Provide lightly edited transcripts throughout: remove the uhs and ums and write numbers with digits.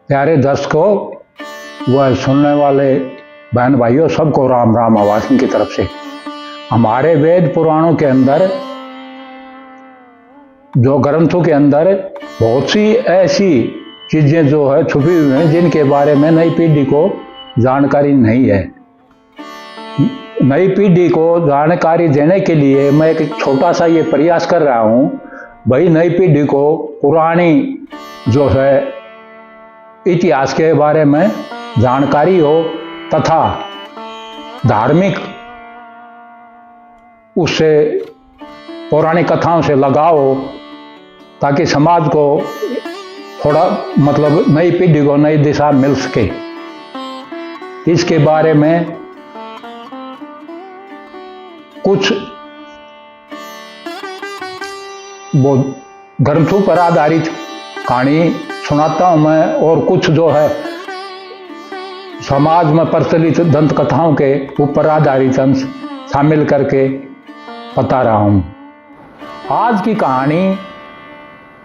प्यारे दर्शकों व सुनने वाले बहन भाइयों, सबको राम राम आवासन की तरफ से। हमारे वेद पुराणों के अंदर, जो ग्रंथों के अंदर बहुत सी ऐसी चीजें जो है छुपी हुई हैं, जिनके बारे में नई पीढ़ी को जानकारी नहीं है। नई पीढ़ी को जानकारी देने के लिए मैं एक छोटा सा ये प्रयास कर रहा हूँ, भाई नई पीढ़ी को पुरानी जो है इतिहास के बारे में जानकारी हो तथा धार्मिक उससे पौराणिक कथाओं से लगाव हो, ताकि समाज को थोड़ा नई पीढ़ी को नई दिशा मिल सके। इसके बारे में कुछ वो ग्रंथों पर आधारित कहानी सुनाता हूं मैं, और कुछ जो है समाज में प्रचलित दंत कथाओं के ऊपर आधारित अंश शामिल करके बता रहा हूं। आज की कहानी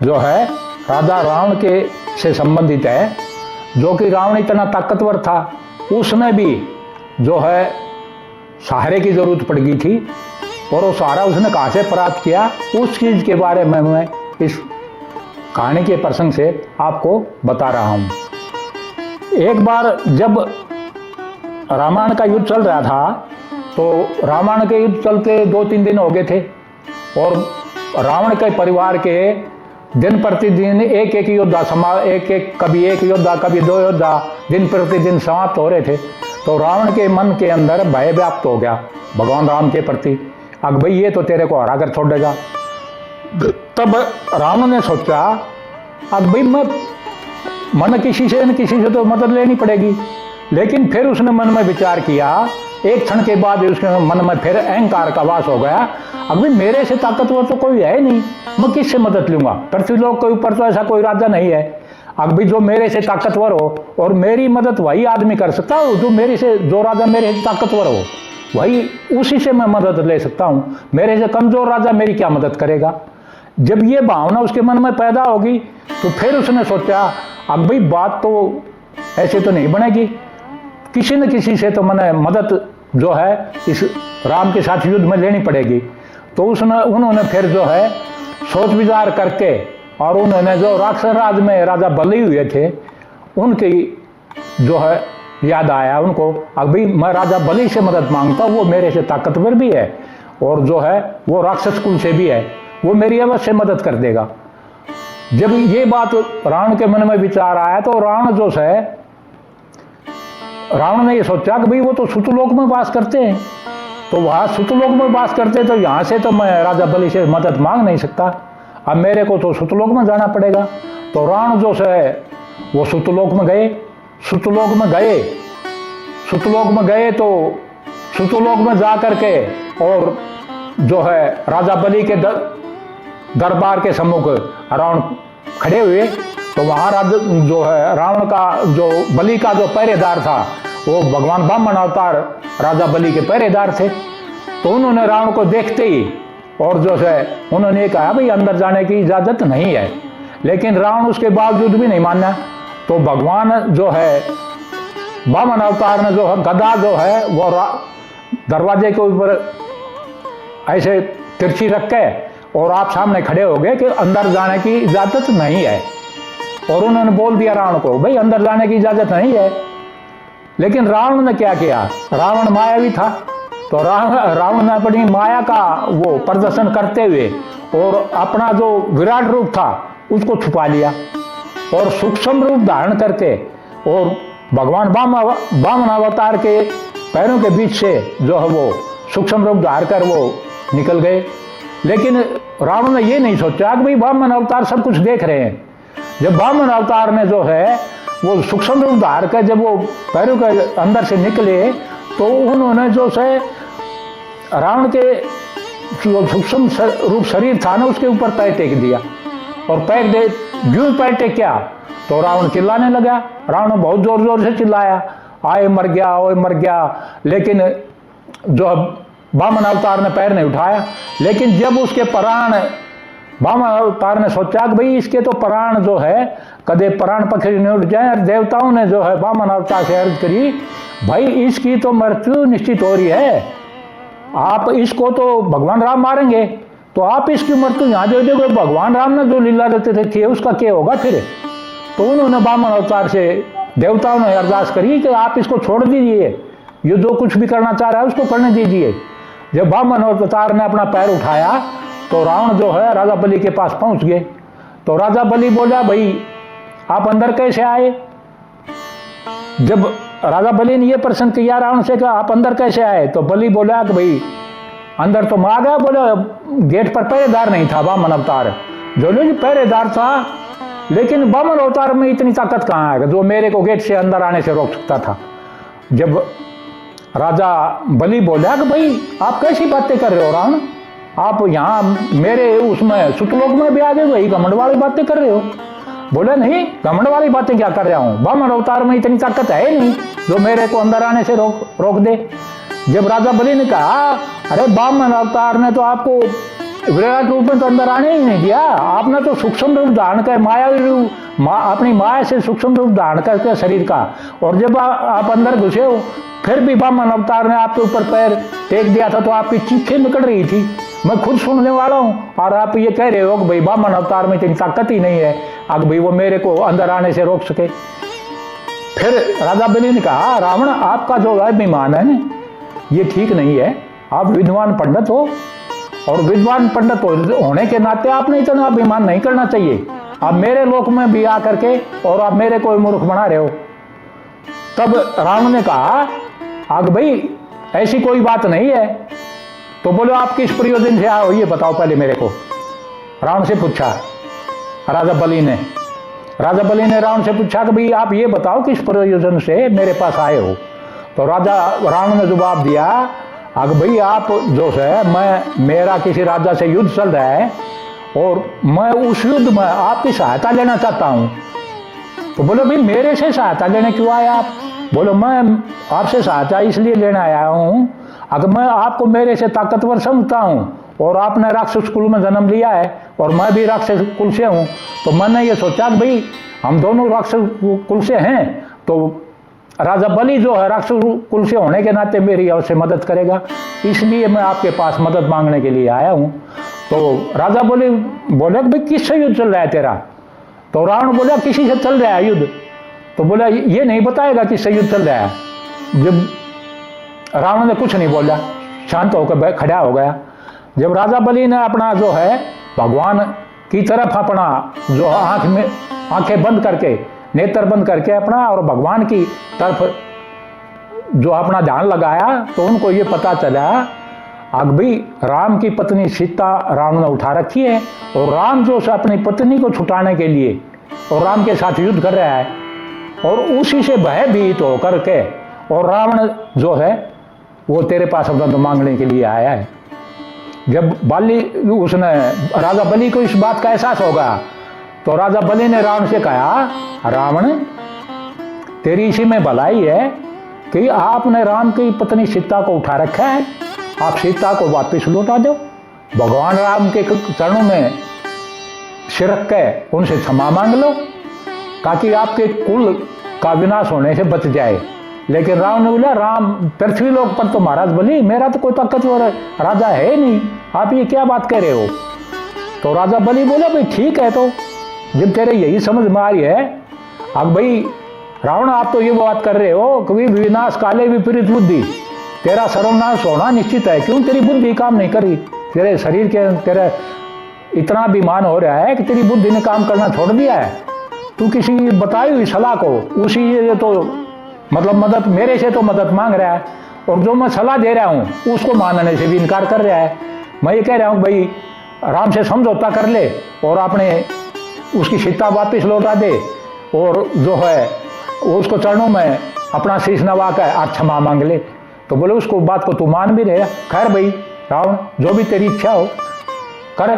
जो है राजा रावण के से संबंधित है, जो कि रावण इतना ताकतवर था, उसमें भी जो है सहारे की जरूरत पड़ गई थी, और वो सहारा उसने कहां से प्राप्त किया, उस चीज के बारे में मैं इस कहानी के प्रसंग से आपको बता रहा हूं। एक बार जब रामायण का युद्ध चल रहा था, तो रामायण के युद्ध चलते 2-3 दिन हो गए थे, और रावण के परिवार के दिन प्रतिदिन एक एक योद्धा कभी एक योद्धा कभी 2 योद्धा दिन प्रतिदिन समाप्त हो रहे थे। तो रावण के मन के अंदर भय व्याप्त हो गया भगवान राम के प्रति। अब भाई ये तो तेरे को हरा कर छोड़ेगा। तब रावण ने सोचा, अब भाई मन किसी से न किसी से तो मदद लेनी पड़ेगी। लेकिन फिर उसने मन में विचार किया, एक क्षण के बाद उसके मन में फिर अहंकार का वास हो गया। अभी मेरे से ताकतवर तो कोई है नहीं, मैं किससे मदद लूंगा? पृथ्वीलोक के ऊपर तो ऐसा कोई राजा नहीं है। अब भी जो मेरे से ताकतवर हो, और मेरी मदद वही आदमी कर सकता हो जो राजा मेरे से ताकतवर हो, वही उसी से मैं मदद ले सकता हूं। मेरे से कमजोर राजा मेरी क्या मदद करेगा? जब ये भावना उसके मन में पैदा होगी, तो फिर उसने सोचा, अब भाई बात तो ऐसे तो नहीं बनेगी, किसी न किसी से तो मैंने मदद जो है इस राम के साथ युद्ध में लेनी पड़ेगी। तो उन्होंने फिर जो है सोच विचार करके, और उन्होंने जो राक्षस राज में राजा बलि हुए थे, उनकी जो है याद आया उनको, अभी मैं राजा बलि से मदद मांगता हूँ, वो मेरे से ताकतवर भी है, और जो है वो राक्षस कुल से भी है, वो मेरी अवश्य मदद कर देगा। जब ये बात रावण के मन में विचार आया, तो रावण ने ये सोचा कि भाई वो तो सुतलोक में वास करते हैं, तो वहां सुतलोक में वास करते, तो यहाँ से तो मैं राजा बलि से मदद मांग नहीं सकता, अब मेरे को तो सुतलोक में जाना पड़ेगा। तो रावण जो है वो सुतलोक में गए। सुतलोक में गए तो सुतलोक में जा करके, और जो है राजा बलि के दरबार के सम्मुख रावण खड़े हुए। तो वहां जो है रावण का जो बलि का जो पहरेदार था, वो भगवान वामन अवतार राजा बलि के पहरेदार थे। तो उन्होंने रावण को देखते ही, और जो है उन्होंने कहा, भाई अंदर जाने की इजाजत नहीं है। लेकिन रावण उसके बावजूद भी नहीं माना। तो भगवान जो है वामन अवतार ने जो है गदा जो है वो दरवाजे के ऊपर ऐसे तिरछी रख के, और आप सामने खड़े हो गए कि अंदर जाने की इजाजत नहीं है। और उन्होंने बोल दिया रावण को, भाई अंदर जाने की इजाजत नहीं है। लेकिन रावण ने क्या किया? रावण मायावी था, तो रावण ने अपनी माया का वो प्रदर्शन करते हुए, और अपना जो विराट रूप था उसको छुपा लिया, और सूक्ष्म रूप धारण करके, और भगवान वामन अवतार के पैरों के बीच से जो है वो सूक्ष्म रूप धारण कर वो निकल गए। लेकिन रावण ने ये नहीं सोचा कि भाई वामन अवतार सब कुछ देख रहे हैं। जब वामन अवतार ने जो है वो सूक्ष्म रूप धार कर जब वो पैरों के अंदर से निकले, तो उन्होंने जो है रावण के जो सूक्ष्म रूप शरीर था ना, उसके ऊपर पैर टेक दिया, और पैर टेका तो रावण चिल्लाने लगा। रावण बहुत जोर जोर से चिल्लाया, आए मर गया, ओए मर गया। लेकिन जो वामन अवतार ने पैर नहीं उठाया। लेकिन जब उसके प्राण वामन अवतार ने सोचा कि भाई इसके तो प्राण जो है कदे प्राण पखरी नहीं उठ जाए। देवताओं ने जो है वामन अवतार से अर्ज करी, भाई इसकी तो मृत्यु निश्चित हो रही है, आप इसको तो भगवान राम मारेंगे, तो आप इसकी मृत्यु यहाँ दे दोगे, भगवान राम ने जो लीला रचते थे उसका क्या होगा फिर। तो उन्होंने वामन अवतार से देवताओं ने अरदास करी कि आप इसको छोड़ दीजिए, ये जो कुछ भी करना चाह रहा है उसको करने दीजिए। जब वामन अवतार ने अपना पैर उठाया तो रावण जो है राजा बलि के पास पहुंच गए। तो राजा बलि बोला, भाई आप अंदर कैसे आए। जब राजा बलि ने यह प्रश्न किया रावण से कि आप अंदर कैसे आए, तो बलि बोला कि भाई अंदर तो मैं आ गया। बोले गेट पर पहरेदार नहीं था वामन अवतार, जो पहरेदार था, लेकिन वामन अवतार में इतनी ताकत कहाँ है जो मेरे को गेट से अंदर आने से रोक सकता था। जब राजा बलि बोला कि भाई आप कैसी बातें कर रहे हो रावण, आप यहाँ मेरे उसमें सुतलोक में भी आ गए, वही घमंड वाली बातें कर रहे हो। बोले नहीं, घमंड वाली बातें क्या कर रहा हूँ, वामन अवतार में इतनी ताकत है नहीं जो मेरे को अंदर आने से रोक दे। जब राजा बलि ने कहा, अरे वामन अवतार ने तो आपको विराट रूप में तो अंदर आने ही नहीं दिया, आपने तो सूक्ष्म रूप धारण कर मायावी रूप अपनी माया से सूक्ष्म रूप धारण करके शरीर का, और जब आप अंदर घुसे हो फिर भी वामन अवतार ने आपके ऊपर पैर टेक दिया था तो आपकी चीखें निकल रही थी, मैं खुद सुनने वाला हूँ, और आप ये कह रहे हो कि भाई वामन अवतार में इतनी ताकत ही नहीं है अगर भाई वो मेरे को अंदर आने से रोक सके। फिर राजा बलि ने कहा, रावण आपका जो अभिमान है ना ये ठीक नहीं है, आप विद्वान पंडित हो, और विद्वान पंडित होने के नाते आपने इतना अभिमान नहीं करना चाहिए। आप मेरे लोक में भी आकर के और आप मेरे को मूर्ख बना रहे हो। तब रावण ने कहा, आग भाई ऐसी कोई बात नहीं है। तो बोलो आप किस प्रयोजन से आए हो ये बताओ पहले मेरे को, रावण से पूछा राजा बलि ने। राजा बलि ने रावण से पूछा कि भाई आप ये बताओ किस प्रयोजन से मेरे पास आए हो। तो राजा रावण ने जवाब दिया, अगर भाई आप जो है मेरा किसी राजा से युद्ध चल रहा है और मैं उस युद्ध में आपकी सहायता लेना चाहता हूँ। तो बोलो भाई मेरे से सहायता लेने क्यों आए आप। बोलो मैं आपसे सहायता इसलिए लेने आया हूँ, अगर मैं आपको मेरे से ताकतवर समझता हूँ और आपने राक्षस कुल में जन्म लिया है और मैं भी राक्षस कुल से हूँ, तो मैंने ये सोचा कि भाई हम दोनों राक्षस कुल से हैं, तो राजा बलि जो है राक्षस कुल से होने के नाते मेरी अवश्य मदद करेगा, इसलिए मैं आपके पास मदद मांगने के लिए आया हूँ। तो राजा बलि बोले कि भाई किससे युद्ध चल रहा है तेरा। तो रावण बोला किसी से चल रहा है युद्ध। तो बोला ये नहीं बताएगा किससे युद्ध चल रहा है। जब रावण ने कुछ नहीं बोला, शांत होकर खड़ा हो गया। जब राजा बलि ने अपना जो है भगवान की तरफ अपना जो आंखें बंद करके नेत्र बंद करके अपना और भगवान की तरफ जो अपना ध्यान लगाया, तो उनको ये पता चला अब भाई राम की पत्नी सीता राम ने उठा रखी है, और राम जो से अपनी पत्नी को छुटाने के लिए और राम के साथ युद्ध कर रहा है, और उसी से भयभीत होकर के और रावण जो है वो तेरे पास मदद मांगने के लिए आया है। जब उसने राजा बलि को इस बात का एहसास होगा, तो राजा बलि ने रावण से कहा, रावण तेरी इसी में भलाई है कि आपने राम की पत्नी सीता को उठा रखा है, आप सीता को वापस लौटा दो, भगवान राम के चरणों में सिर रख के उनसे क्षमा मांग लो ताकि आपके कुल का विनाश होने से बच जाए। लेकिन रावण ने बोला, राम पृथ्वी लोक पर तो महाराज बलि मेरा तो कोई ताकतवर राजा है नहीं, आप ये क्या बात कह रहे हो। तो राजा बलि बोला, भाई ठीक है, तो जब तेरे यही समझ में आ रही है, अब भाई रावण आप तो ये बात कर रहे हो कि विनाश काले विपरीत बुद्धि, तेरा सर्वनाश होना निश्चित है। क्यों तेरी बुद्धि काम नहीं करी, तेरे शरीर के तेरे इतना अभिमान हो रहा है कि तेरी बुद्धि ने काम करना छोड़ दिया है। तू किसी बताई हुई सलाह को उसी तो मतलब मदद मेरे से तो मदद मांग रहा है, और जो मैं सलाह दे रहा हूँ उसको मानने से भी इनकार कर रहा है। मैं ये कह रहा हूँ भाई राम से समझौता कर ले और आपने उसकी सीता वापस लौटा दे, और जो है उसको चरणों में अपना शीश नवा कर आज क्षमा मांग ले। तो बोले उसको बात को तू मान भी रहे, खैर भाई रावण जो भी तेरी इच्छा हो कर,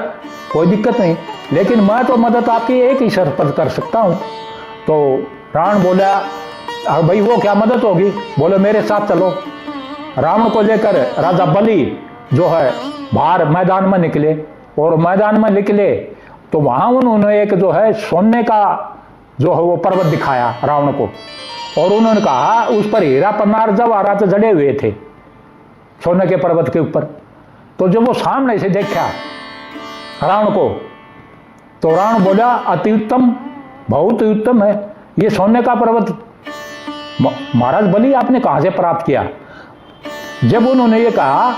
कोई दिक्कत नहीं, लेकिन मैं तो मदद आपकी एक ही शर्त पर कर सकता हूँ। तो रावण बोला, भाई वो क्या मदद होगी। बोले मेरे साथ चलो। रावण को लेकर राजा बलि जो है बाहर मैदान में निकले, और मैदान में निकले तो वहां उन्होंने एक जो है सोने का जो है वो पर्वत दिखाया रावण को, और उन्होंने कहा उस पर हीरा पन्नार जवाहरात जड़े हुए थे सोने के पर्वत के ऊपर। तो जब वो सामने से देखा रावण को तो रावण बोला अति उत्तम, बहुत ही उत्तम है ये सोने का पर्वत, महाराज बलि आपने कहां से प्राप्त किया। जब उन्होंने ये कहा,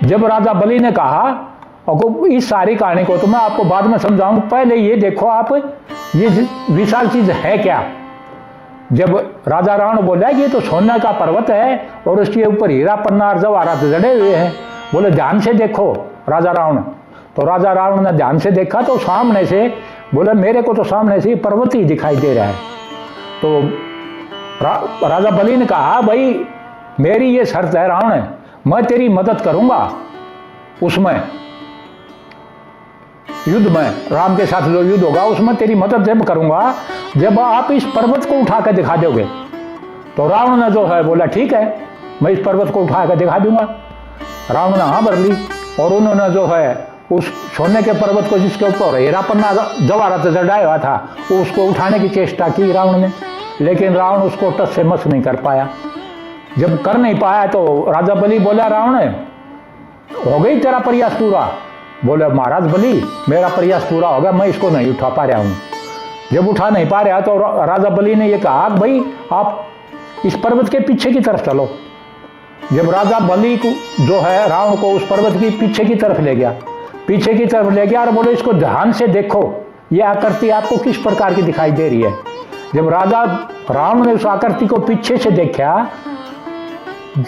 जब राजा बलि ने कहा, और इस सारी कहानी को तो मैं आपको बाद में समझाऊंगा, पहले ये देखो आप ये विशाल चीज है क्या। जब राजा रावण बोला कि ये तो सोने का पर्वत है और उसके ऊपर हीरा पन्नार जवाहरात जड़े हुए हैं, बोले ध्यान से देखो राजा रावण। तो राजा रावण ने ध्यान से देखा तो सामने से बोले मेरे को तो सामने से पर्वत ही दिखाई दे रहा है। तो राजा बलि ने कहा भाई मेरी ये शर्त है रावण, मैं तेरी मदद करूंगा उसमें युद्ध में, राम के साथ जो युद्ध होगा उसमें तेरी मदद जब करूंगा जब आप इस पर्वत को उठा कर दिखा दोगे। तो रावण ने जो है बोला ठीक है मैं इस पर्वत को उठा कर दिखा दूंगा। रावण ने हाँ भर ली और उन्होंने जो है उस सोने के पर्वत को जिसके ऊपर हीरा पन्ना जवाहरात जड़ाया हुआ था उसको उठाने की चेष्टा की रावण ने, लेकिन रावण उसको टस से मस नहीं कर पाया। जब कर नहीं पाया तो राजा बलि बोला रावण हो गई तेरा प्रयास पूरा। बोले महाराज बलि मेरा प्रयास पूरा हो गया, मैं इसको नहीं उठा पा रहा हूं। जब उठा नहीं पा रहा तो राजा बलि ने यह कहा भाई आप इस पर्वत के पीछे की तरफ चलो। जब राजा बलि को जो है रावण को उस पर्वत की पीछे की तरफ ले गया, पीछे की तरफ ले गया और बोले इसको ध्यान से देखो यह आकृति आपको किस प्रकार की दिखाई दे रही है। जब राजा रावण ने उस आकृति को पीछे से देखा,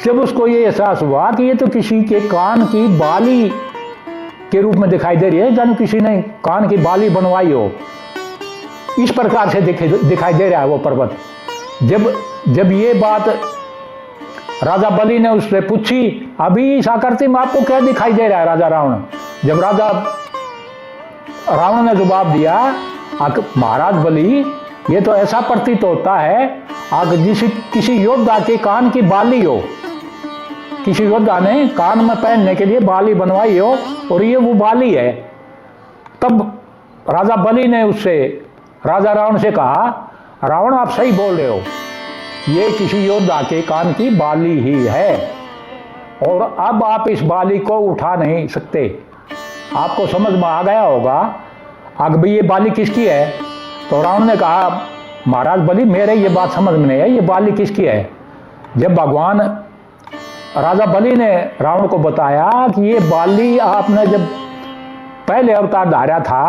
जब उसको ये एहसास हुआ कि ये तो किसी के कान की बाली के रूप में दिखाई दे रही है, जानो किसी ने कान की बाली बनवाई हो, इस प्रकार से दिखाई दे रहा है वो पर्वत। जब ये बात राजा बलि ने उससे पूछी अभी इस आकृति में आपको क्या दिखाई दे रहा है राजा रावण। जब राजा रावण ने जवाब दिया महाराज बलि ये तो ऐसा प्रतीत होता है किसी योद्धा के कान की बाली हो, किसी योद्धा ने कान में पहनने के लिए बाली बनवाई हो और ये वो बाली है। तब राजा बलि ने उससे राजा रावण से कहा रावण आप सही बोल रहे हो, ये किसी योद्धा के कान की बाली ही है और अब आप इस बाली को उठा नहीं सकते। आपको समझ में आ गया होगा अब भाई ये बाली किसकी है। तो रावण ने कहा महाराज बलि मेरे ये बात समझ में नहीं है, ये बाली किसकी है। जब भगवान राजा बलि ने रावण को बताया कि ये बाली आपने जब पहले अवतार धारा था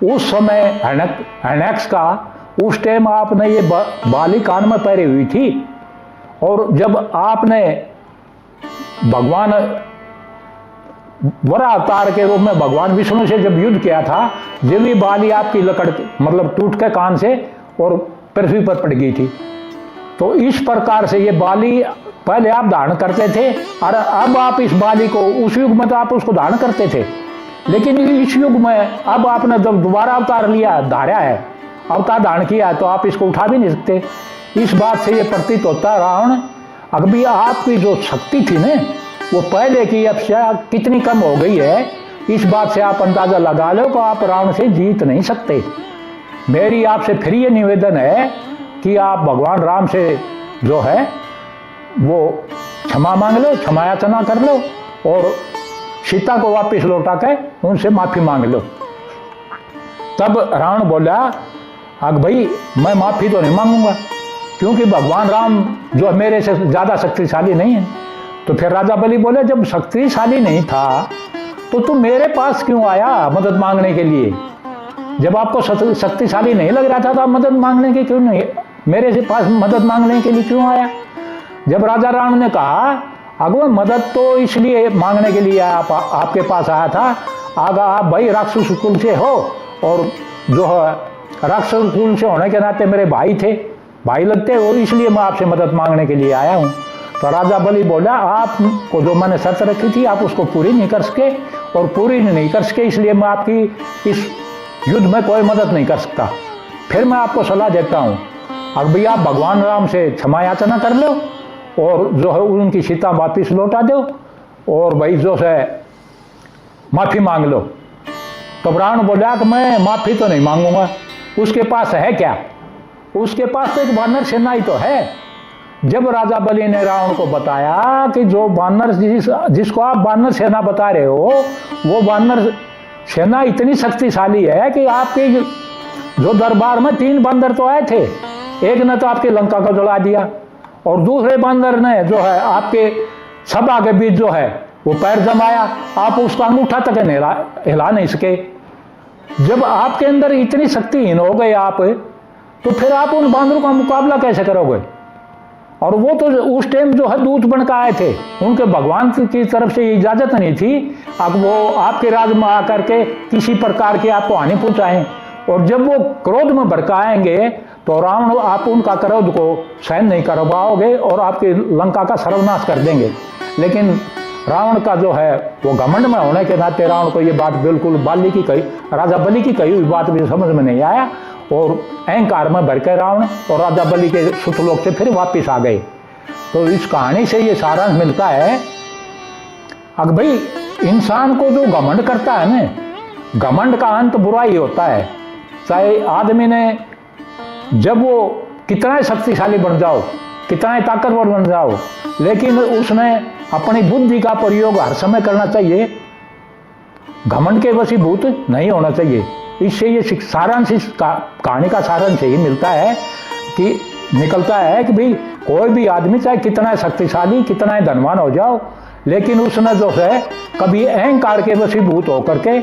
उस समय हरण्यक्ष का, उस टाइम आपने ये बाली कान में पहरी हुई थी और जब आपने भगवान वरा अवतार के रूप में भगवान विष्णु से जब युद्ध किया था जब ये बाली आपकी लकड़ मतलब टूट के कान से और पृथ्वी पर पड़ गई थी। तो इस प्रकार से ये बाली पहले आप धारण करते थे और अब आप इस बाली को, उस युग में तो आप उसको धारण करते थे लेकिन इस युग में अब आपने जब दोबारा अवतार लिया धारा है, अवतार धारण किया है तो आप इसको उठा भी नहीं सकते। इस बात से ये प्रतीत होता है रावण अभी आपकी जो शक्ति थी ना वो पहले की अपेक्षा कितनी कम हो गई है, इस बात से आप अंदाजा लगा लो कि आप रावण से जीत नहीं सकते। मेरी आपसे फिर ये निवेदन है कि आप भगवान राम से जो है वो क्षमा मांग लो, क्षमा याचना कर लो और सीता को वापस लौटा के उनसे माफी मांग लो। तब रावण बोला अग भाई मैं माफी तो नहीं मांगूंगा क्योंकि भगवान राम जो मेरे से ज्यादा शक्तिशाली नहीं है। तो फिर राजा बलि बोले जब शक्तिशाली नहीं था तो तुम मेरे पास क्यों आया मदद मांगने के लिए। जब आपको शक्तिशाली नहीं लग रहा था तो आप मदद मांगने के क्यों नहीं, मेरे से पास मदद मांगने के लिए क्यों आया। जब राजा रावण ने कहा अगो मदद तो इसलिए मांगने के लिए आपके पास आया था, आगा आप भाई राक्षस कुल से हो और जो है राक्षस कुल से होने के नाते मेरे भाई थे, भाई लगते हो, इसलिए मैं आपसे मदद मांगने के लिए आया हूँ। तो राजा बलि बोला आपको जो मैंने शर्त रखी थी आप उसको पूरी नहीं कर सके और पूरी नहीं कर सके इसलिए मैं आपकी इस युद्ध में कोई मदद नहीं कर सकता। फिर मैं आपको सलाह देता हूँ अब भैया आप भगवान राम से क्षमा याचना कर लो और जो है उनकी सीता वापिस लौटा दो और भाई जो है माफी मांग लो। तो रावण बोला कि मैं माफी तो नहीं मांगूंगा। उसके पास है क्या? उसके पास तो एक वानर सेना ही तो है। जब राजा बलि ने रावण को बताया कि जो वानर जिसको आप वानर सेना बता रहे हो, वो वानर सेना इतनी शक्तिशाली है कि आपके जो दरबार में 3 बंदर तो आए थे, एक ने तो आपकी लंका को जला दिया और दूसरे बंदर ने जो है आपके सभा के बीच जो है वो पैर जमाया, आप उसका अंगूठा तक हिला नहीं सके। जब आपके अंदर इतनी शक्तिहीन हो गए आप, तो फिर आप उन बांदरों का मुकाबला कैसे करोगे? और वो तो उस टाइम जो है दूत बनकर आए थे, उनके भगवान की तरफ से इजाजत नहीं थी अब वो आपके राज में आकर के किसी प्रकार की आपको हानि पहुंचाएं। और जब वो क्रोध में भड़काएंगे तो रावण आप उनका क्रोध को सहन नहीं कर पाओगे और आपकी लंका का सर्वनाश कर देंगे। लेकिन रावण का जो है वो घमंड में होने के नाते रावण को ये बात बिल्कुल राजा बलि की कही हुई बात भी समझ में नहीं आया और अहंकार में भर के रावण और राजा बलि के सुतलोक से फिर वापिस आ गए। तो इस कहानी से ये सारांश मिलता है अगर भाई इंसान को जो घमंड करता है ना, घमंड का अंत बुरा ही होता है। चाहे आदमी ने जब वो कितना शक्तिशाली बन जाओ, कितना ताकतवर बन जाओ, लेकिन उसने अपनी बुद्धि का प्रयोग हर समय करना चाहिए, घमंड के वशीभूत नहीं होना चाहिए। इससे ये सारांश इस कहानी का सारांश यही मिलता है कि निकलता है कि भाई कोई भी आदमी चाहे कितना शक्तिशाली कितना धनवान हो जाओ, लेकिन उसने जो है कभी अहंकार के वशीभूत होकर के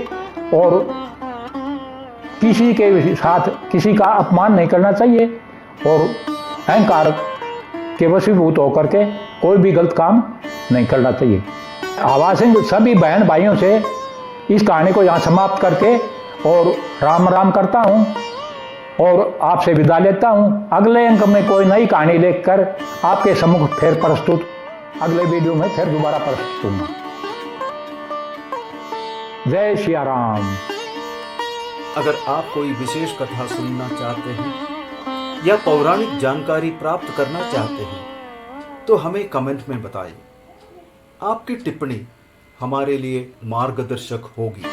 और किसी के साथ किसी का अपमान नहीं करना चाहिए और अहंकार के वशीभूत होकर के कोई भी गलत काम नहीं करना चाहिए। आवाज़ सभी बहन भाइयों से इस कहानी को यहाँ समाप्त करके और राम राम करता हूँ और आपसे विदा लेता हूँ। अगले अंक में कोई नई कहानी लेकर आपके सम्मुख फिर प्रस्तुत अगले वीडियो में फिर दोबारा प्रस्तुत हूँ। जय सिया राम। अगर आप कोई विशेष कथा सुनना चाहते हैं या पौराणिक जानकारी प्राप्त करना चाहते हैं तो हमें कमेंट में बताएं। आपकी टिप्पणी हमारे लिए मार्गदर्शक होगी।